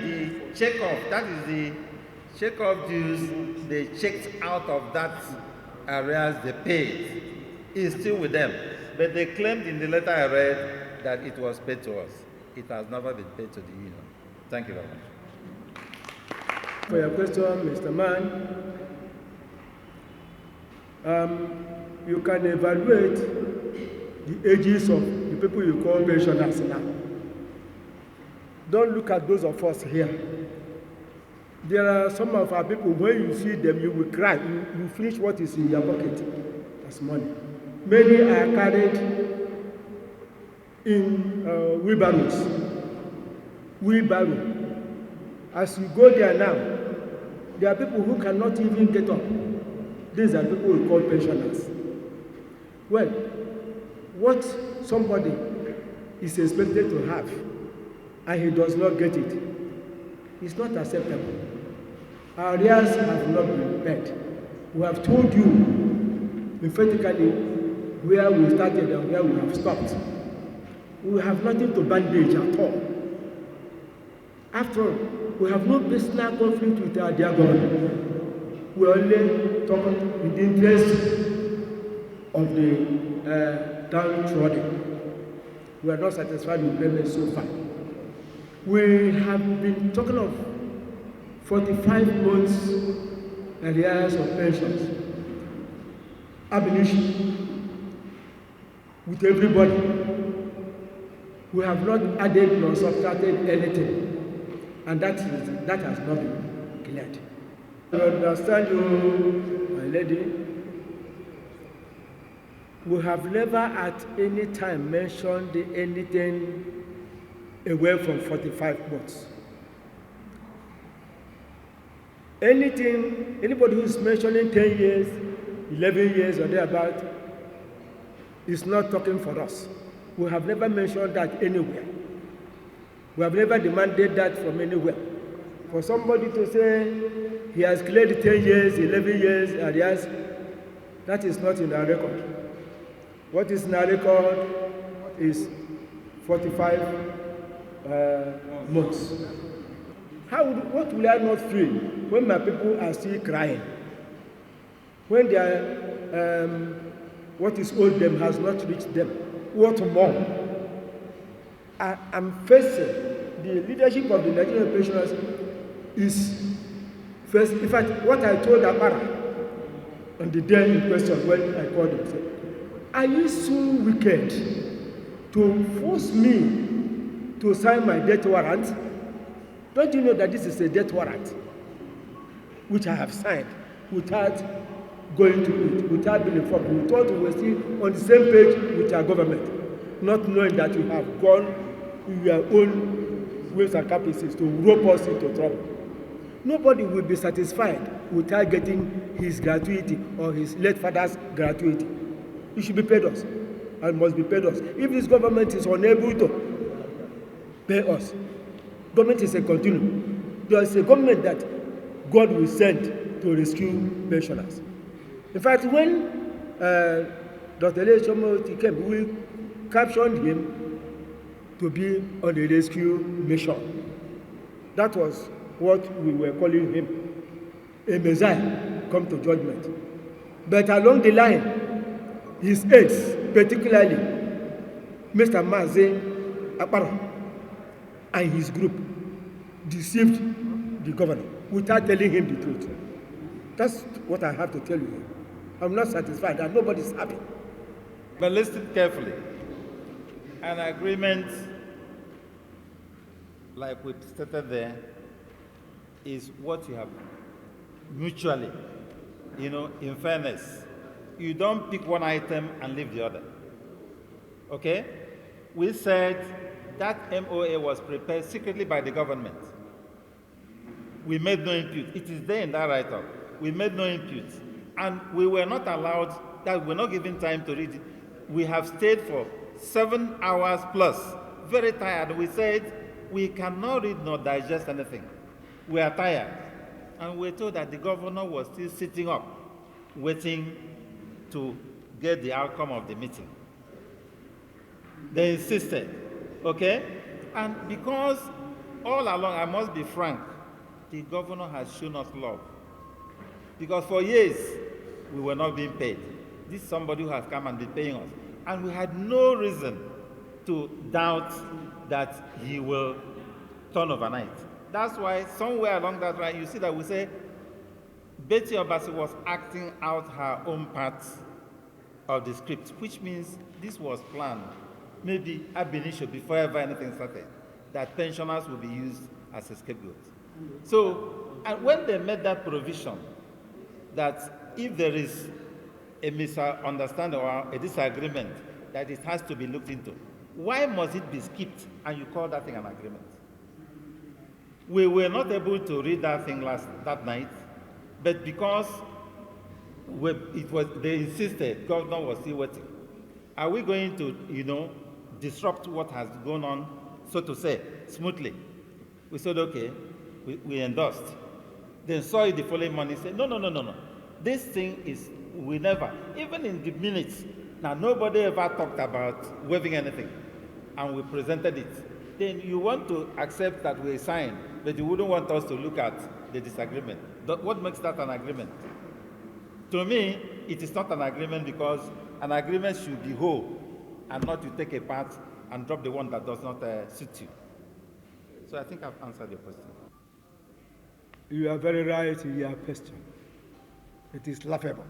the check-off, that is the check-off dues they checked out of that arrears they paid, is still with them. But they claimed in the letter I read that it was paid to us. It has never been paid to the union. Thank you very much. For your question, Mr. Mann, you can evaluate the ages of the people you call pensioners now. Don't look at those of us here. There are some of our people, when you see them, you will cry. You finish what is in your pocket as money. Many are carried in wheelbarrows. Wheelbarrow. As you go there now, there are people who cannot even get up. These are people we call pensioners. Well, what somebody is expected to have and he does not get it, it's not acceptable. Our arrears have not been paid. We have told you emphatically where we started and where we have stopped. We have nothing to bandage at all. After all, we have no personal conflict with our dear God. We only talk in the interest of the downtrodden. We are not satisfied with payment so far. We have been talking of 45 months arrears of pensions. Abolition with everybody. We have not added nor subtracted anything, and that has not been cleared. I understand you, my lady. We have never at any time mentioned anything away from 45 months. Anybody who is mentioning 10 years, 11 years or thereabout is not talking for us. We have never mentioned that anywhere. We have never demanded that from anywhere. For somebody to say he has cleared 10 years, 11 years, arrears, that is not in our record. What is in our record is 45 months. What will I not feel when my people are still crying? When what is owed them has not reached them? What more? I'm facing the leadership of the Nigerian Pensioners is first. In fact, what I told Akpara on the day in question when I called him, said, "Are you so wicked to force me to sign my death warrant? Don't you know that this is a death warrant which I have signed without going to it, without being informed? We thought we were still on the same page with our government, not knowing that you have gone in your own ways and caprices to rope us into trouble. Nobody will be satisfied without getting his gratuity or his late father's gratuity. It should be paid us and must be paid us. If this government is unable to pay us, government is a continuum. There is a government that God will send to rescue pensioners. In fact, when Dr. Alex Otti came, we captioned him to be on a rescue mission. That was what we were calling him, a Messiah come to judgment. But along the line, his aides, particularly Mr. Mazi, Akpara, and his group, deceived the governor without telling him the truth. That's what I have to tell you. I'm not satisfied and nobody's happy. But listen carefully. An agreement, like we stated there, is what you have mutually, in fairness. You don't pick one item and leave the other. Okay? We said that MOA was prepared secretly by the government. We made no input. It is there in that write-up. We made no input. And we were not allowed, that we were not given time to read it. We have stayed for 7 hours plus, very tired. We said, we cannot read nor digest anything. We are tired. And we were told that the governor was still sitting up, waiting to get the outcome of the meeting. They insisted, okay? And because all along, I must be frank, the governor has shown us love. Because for years, we were not being paid. This is somebody who has come and been paying us. And we had no reason to doubt that he will turn overnight. That's why somewhere along that line, you see that we say, Betty Obasi was acting out her own part of the script, which means this was planned, maybe ab initio, before ever anything started, that pensioners will be used as a scapegoat. So, and when they made that provision, that if there is a misunderstanding or a disagreement, that it has to be looked into, why must it be skipped and you call that thing an agreement? We were not able to read that thing that night, but because they insisted, governor was still waiting. Are we going to, disrupt what has gone on, so to say, smoothly? We said, okay, we endorsed. Then saw it the following morning, said, no. This thing is, we never, even in the minutes, now nobody ever talked about waiving anything, and we presented it. Then you want to accept that we signed, but you wouldn't want us to look at the disagreement. What makes that an agreement? To me, it is not an agreement, because an agreement should be whole and not you take a part and drop the one that does not suit you. So I think I've answered your question. You are very right in your question. It is laughable.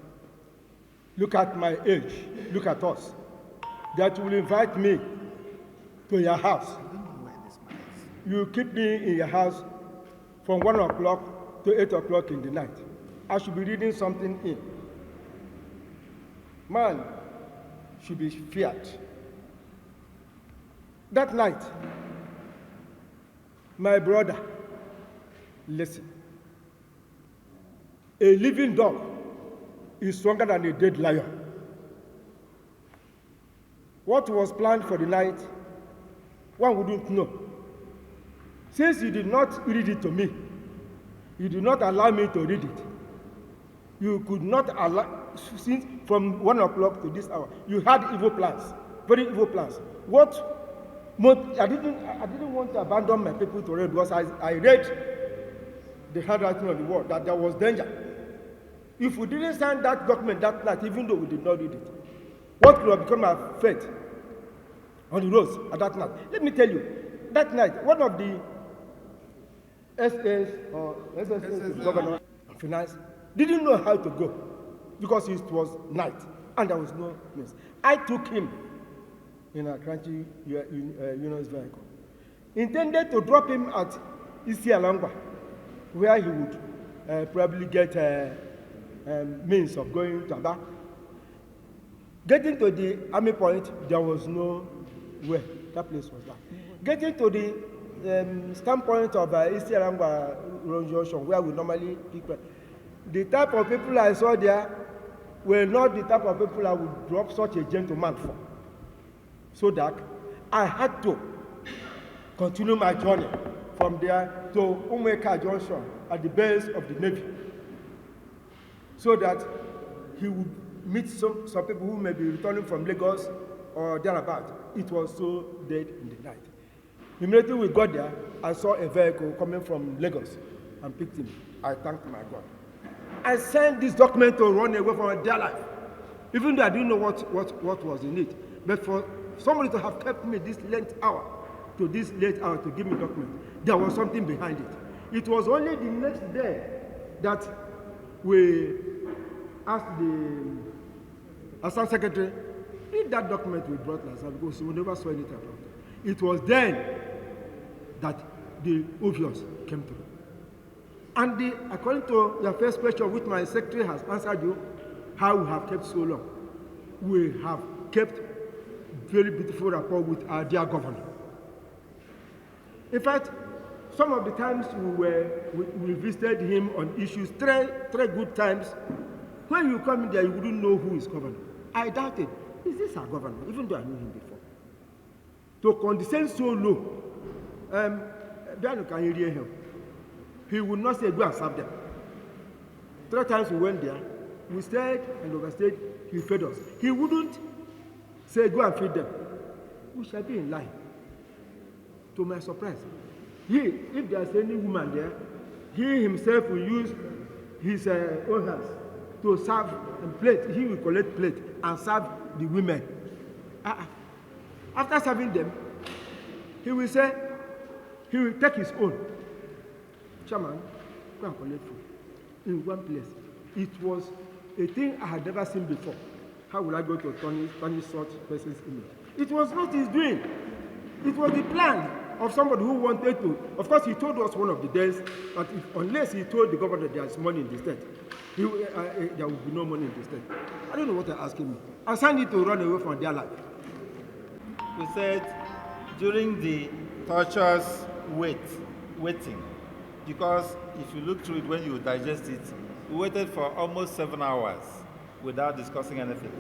Look at my age. Look at us. That will invite me to your house. You keep me in your house from 1 o'clock to 8 o'clock in the night. I should be reading something in. Man should be feared. That night, my brother, listen. A living dog is stronger than a dead lion. What was planned for the night, one wouldn't know. Since you did not read it to me, you did not allow me to read it. You could not allow, since from 1 o'clock to this hour, you had evil plans, very evil plans. I didn't want to abandon my people to read, because I read the handwriting on the wall that there was danger. If we didn't sign that document that night, even though we did not read it, what could have become our fate on the roads at that night? Let me tell you, that night, one of the SAs or SSAs, Governor of Finance, didn't know how to go because it was night and there was no means. I took him in a crunchy Union's vehicle, intended to drop him at Isialangwa, where he would probably get means of going to Aba. Getting to the army point, there was no way. That place was that. Getting to the standpoint of Isialangwa Road Junction, where we normally pick, the type of people I saw there were not the type of people I would drop such a gentleman for. So that I had to continue my journey from there to Umuahia Junction at the base of the Navy, so that he would meet some people who may be returning from Lagos or thereabout. It was so dead in the night. Immediately we got there, I saw a vehicle coming from Lagos and picked him. I thanked my God. I sent this document to run away from their life, even though I didn't know what was in it. But for somebody to have kept me this late hour to give me document, there was something behind it. It was only the next day that we asked the Assistant Secretary, read that document we brought last time, because we never saw anything about it. It was then that the obvious came through. And according to your first question, which my secretary has answered you, how we have kept so long, we have kept very beautiful rapport with our dear governor. In fact, some of the times we visited him on issues, three good times. When you come in there, you wouldn't know who is governor. I doubted, is this our governor, even though I knew him before? To condescend so low, can you hear him? He would not say, go and serve them. 3 times we went there, we stayed and overstayed, he fed us. He wouldn't say, go and feed them. We shall be in line. To my surprise, if there's any woman there, he himself will use his own hands to serve and plate. He will collect plate and serve the women. After serving them, he will say, he will take his own. Chairman, go and collect food in one place. It was a thing I had never seen before. How will I go to tarnish such person's image? It was not his doing. It was the plan of somebody who wanted to. Of course, he told us one of the days that unless he told the governor there is money in the state, there will be no money in the state. I don't know what they're asking me. I signed it to run away from their life. We said during the torturous waiting, because if you look through it when you digest it, we waited for almost 7 hours without discussing anything.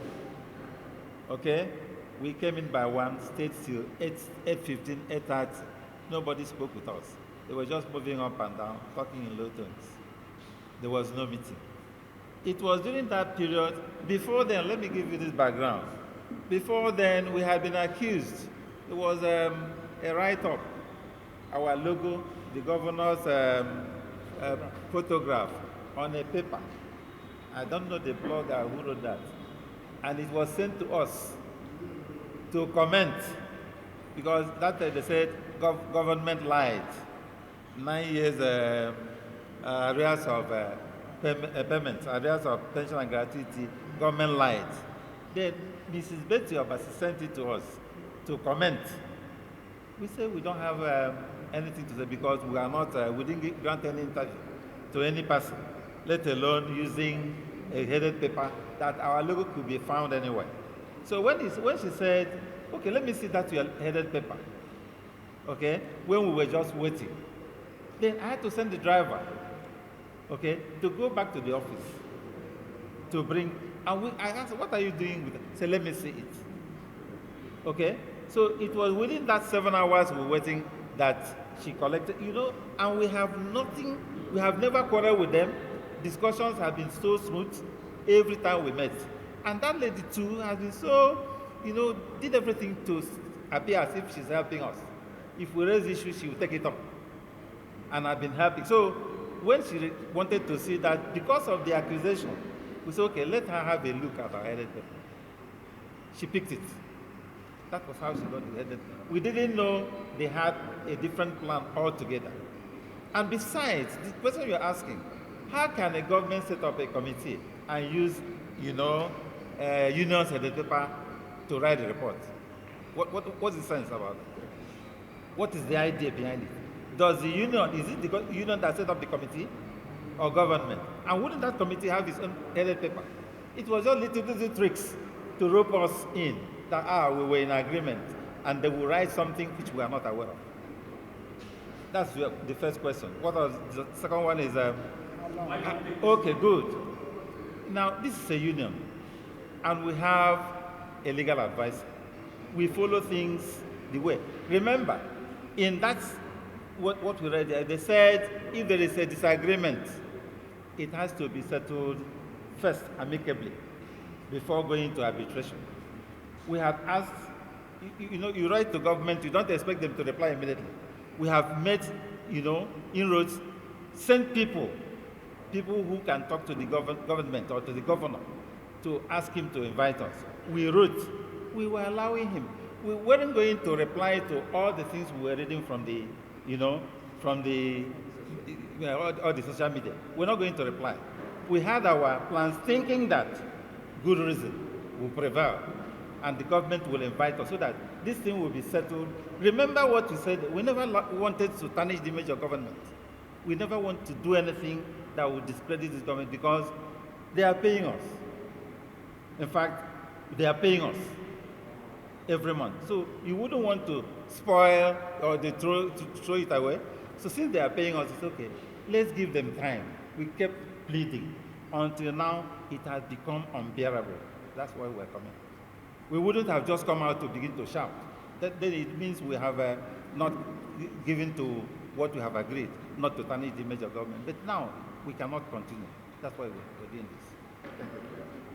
Okay? We came in by 1, stayed till 8:15, 8:30. Nobody spoke with us. They were just moving up and down, talking in low tones. There was no meeting. It was during that period. Before then, let me give you this background. Before then, we had been accused. There was a write-up. Our logo, the governor's photograph on a paper. I don't know the blogger who wrote that. And it was sent to us to comment, because that they said government lied. 9 years arrears of payments, arrears of pension and gratuity, government lied. Then Mrs. Betty Obasi sent it to us to comment. We said we don't have anything to say because we are not, we didn't grant any interview to any person, let alone using a headed paper that our logo could be found anywhere. So when she said, okay, let me see that your headed paper, okay, when we were just waiting, then I had to send the driver, okay, to go back to the office to bring, and I asked, what are you doing with it? Say, let me see it. Okay, so it was within that 7 hours we were waiting that she collected, and we have nothing, we have never quarreled with them. Discussions have been so smooth every time we met. And that lady too has been so, did everything to appear as if she's helping us. If we raise issues, she will take it up. And I've been helping. So when she wanted to see that, because of the accusation, we said, okay, let her have a look at our headed paper. She picked it. That was how she got the headed paper. We didn't know they had a different plan altogether. And besides, the question you're asking, how can a government set up a committee and use, union's headed paper to write a report? What's the sense about it? What is the idea behind it? Does the union, is it the union that set up the committee or government? And wouldn't that committee have its own headed paper? It was just little tricks to rope us in that, we were in agreement, and they will write something which we are not aware of. That's the first question. What was the second one is, okay, good. Now, this is a union, and we have a legal advice. We follow things the way. Remember, in that, what we read there, they said if there is a disagreement, it has to be settled first amicably before going to arbitration. We have asked, you write to government, you don't expect them to reply immediately. We have made, inroads, sent people who can talk to the government or to the governor to ask him to invite us. We wrote, we were allowing him. We weren't going to reply to all the things we were reading from the, all the social media. We're not going to reply. we had our plans thinking that good reason will prevail and the government will invite us so that this thing will be settled. Remember what we said, we never wanted to tarnish the image of government. We never want to do anything that will discredit this government because they are paying us. In fact, they are paying us every month. So you wouldn't want to spoil or they throw it away. So since they are paying us, it's okay. Let's give them time. We kept pleading until now it has become unbearable. That's why we're coming. We wouldn't have just come out to begin to shout. Then it means we have not given to what we have agreed, not to tarnish the image of government. But now we cannot continue. That's why we're doing this. Thank you.